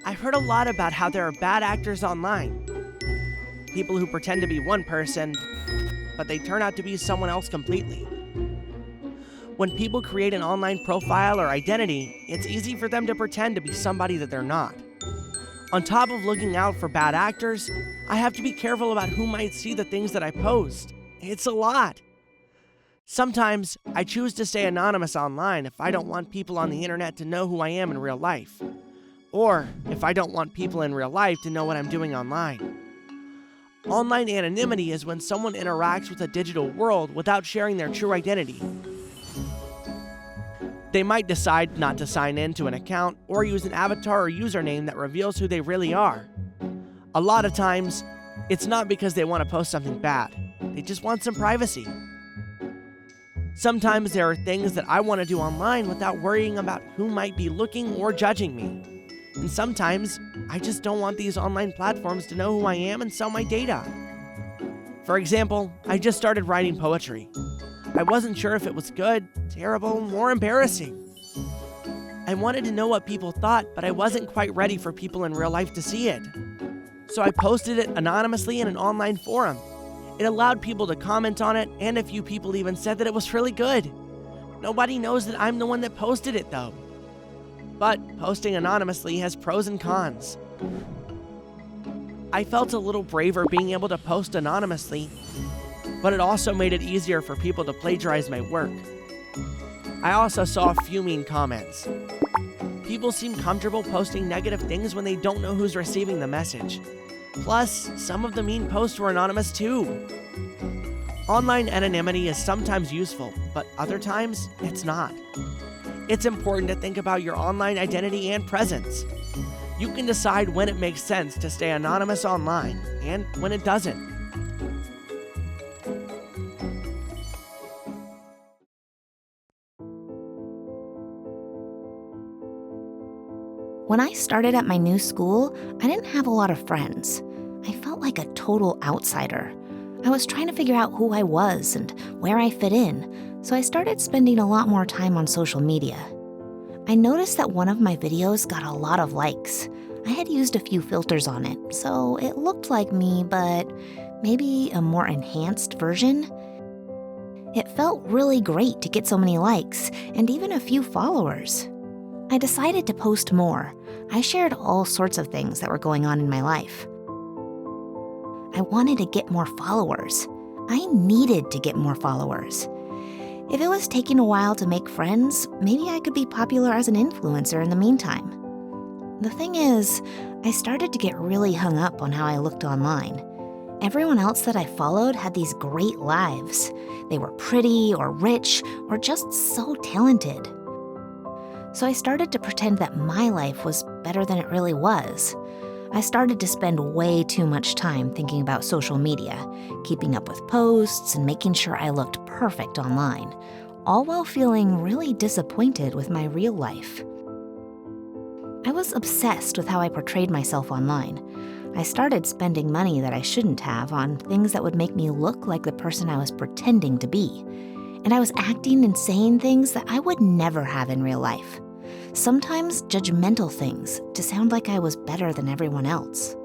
I've heard a lot about how there are bad actors online. People who pretend to be one person, but they turn out to be someone else completely. When people create an online profile or identity, it's easy for them to pretend to be somebody that they're not. On top of looking out for bad actors, I have to be careful about who might see the things that I post. It's a lot. Sometimes I choose to stay anonymous online if I don't want people on the internet to know who I am in real life, or if I don't want people in real life to know what I'm doing online. Online anonymity is when someone interacts with a digital world without sharing their true identity. They might decide not to sign in to an account or use an avatar or username that reveals who they really are. A lot of times, it's not because they want to post something bad. They just want some privacy. Sometimes there are things that I want to do online without worrying about who might be looking or judging me. And sometimes, I just don't want these online platforms to know who I am and sell my data. For example, I just started writing poetry. I wasn't sure if it was good, terrible, or embarrassing. I wanted to know what people thought, but I wasn't quite ready for people in real life to see it. So I posted it anonymously in an online forum. It allowed people to comment on it, and a few people even said that it was really good. Nobody knows that I'm the one that posted it, though. But posting anonymously has pros and cons. I felt a little braver being able to post anonymously, but it also made it easier for people to plagiarize my work. I also saw a few mean comments. People seem comfortable posting negative things when they don't know who's receiving the message. Plus, some of the mean posts were anonymous too. Online anonymity is sometimes useful, but other times, it's not. It's important to think about your online identity and presence. You can decide when it makes sense to stay anonymous online and when it doesn't. When I started at my new school, I didn't have a lot of friends. I felt like a total outsider. I was trying to figure out who I was and where I fit in, so I started spending a lot more time on social media. I noticed that one of my videos got a lot of likes. I had used a few filters on it, so it looked like me, but maybe a more enhanced version. It felt really great to get so many likes and even a few followers. I decided to post more. I shared all sorts of things that were going on in my life. I wanted to get more followers. I needed to get more followers. If it was taking a while to make friends, maybe I could be popular as an influencer in the meantime. The thing is, I started to get really hung up on how I looked online. Everyone else that I followed had these great lives. They were pretty or rich or just so talented. So I started to pretend that my life was better than it really was. I started to spend way too much time thinking about social media, keeping up with posts and making sure I looked perfect online, all while feeling really disappointed with my real life. I was obsessed with how I portrayed myself online. I started spending money that I shouldn't have on things that would make me look like the person I was pretending to be. And I was acting and saying things that I would never have in real life. Sometimes judgmental things to sound like I was better than everyone else.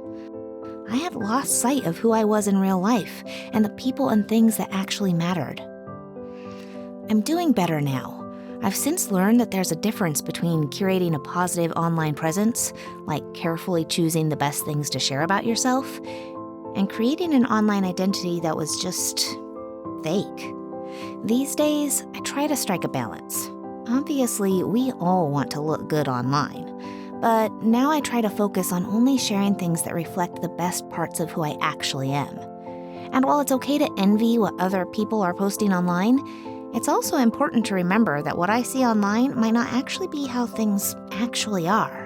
I had lost sight of who I was in real life and the people and things that actually mattered. I'm doing better now. I've since learned that there's a difference between curating a positive online presence, like carefully choosing the best things to share about yourself, and creating an online identity that was just fake. These days, I try to strike a balance. Obviously, we all want to look good online, but now I try to focus on only sharing things that reflect the best parts of who I actually am. And while it's okay to envy what other people are posting online, it's also important to remember that what I see online might not actually be how things actually are.